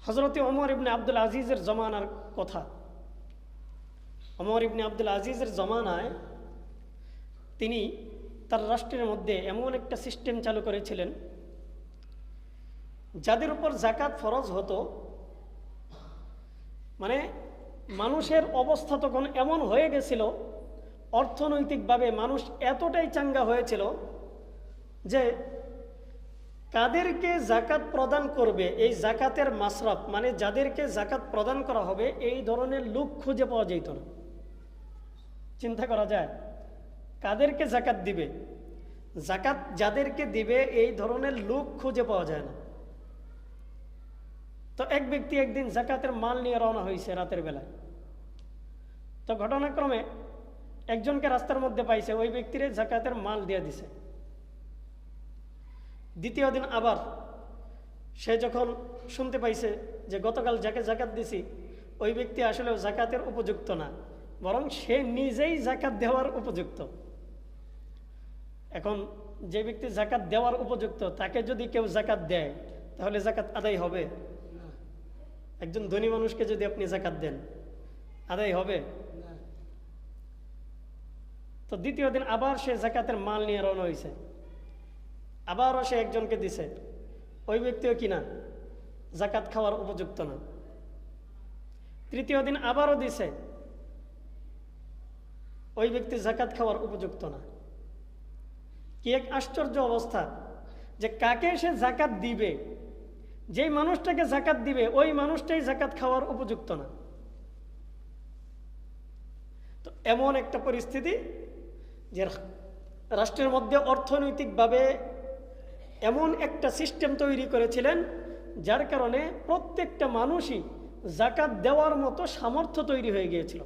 হযরতে ওমর ইবনে আব্দুল আজিজের জমানার কথা। ওমর ইবনে আব্দুল আজিজের জমানায় তিনি তার রাষ্ট্রের মধ্যে এমন একটা সিস্টেম চালু করেছিলেন, যাদের উপর যাকাত ফরজ হতো, মানে মানুষের অবস্থা তখন এমন হয়ে গেছিল, অর্থনৈতিকভাবে মানুষ এতটাই চাঙ্গা হয়েছিল যে কাদেরকে যাকাত প্রদান করবে, এই যাকাতের মাসরাফ মানে যাদেরকে যাকাত প্রদান করা হবে, এই ধরনের লোক খুঁজে পাওয়া যেত না। চিন্তা করা যায়, কাদেরকে যাকাত দিবে, যাকাত যাদেরকে দিবে এই ধরনের লোক খুঁজে পাওয়া যায় না। তো এক ব্যক্তি একদিন যাকাতের মাল নিয়ে রওনা হয়েছে রাতের বেলায়। তো ঘটনাক্রমে একজনকে রাস্তার মধ্যে পাইছে, ওই ব্যক্তির যাকাতের মাল দিয়ে দিছে। দ্বিতীয় দিন আবার সে যখন শুনতে পাইছে যে গতকাল যাকে যাকাত দিছি ওই ব্যক্তি আসলে যাকাতের উপযুক্ত না, বরং সে নিজেই যাকাত দেওয়ার উপযুক্ত। এখন যে ব্যক্তি যাকাত দেওয়ার উপযুক্ত তাকে যদি কেউ যাকাত দেয় তাহলে যাকাত আদায় হবে? একজন ধনী মানুষকে যদি আপনি যাকাত দেন আদায় হবে? তো দ্বিতীয় দিন আবার সে যাকাতের মাল নিয়ে রওনা হয়েছে, আবারও সে একজনকে দিছে, ওই ব্যক্তিও কিনা যাকাত খাওয়ার উপযুক্ত না। তৃতীয় দিন আবারও দিছে, ওই ব্যক্তি যাকাত খাওয়ার উপযুক্ত না। কি এক আশ্চর্য অবস্থা যে কাকে সে যাকাত দিবে, যেই মানুষটাকে যাকাত দিবে ওই মানুষটাই যাকাত খাওয়ার উপযুক্ত না। তো এমন একটা পরিস্থিতি যে রাষ্ট্রের মধ্যে অর্থনৈতিকভাবে এমন একটা সিস্টেম তৈরি করেছিলেন যার কারণে প্রত্যেকটা মানুষই যাকাত দেওয়ার মতো সামর্থ্য তৈরি হয়ে গিয়েছিল।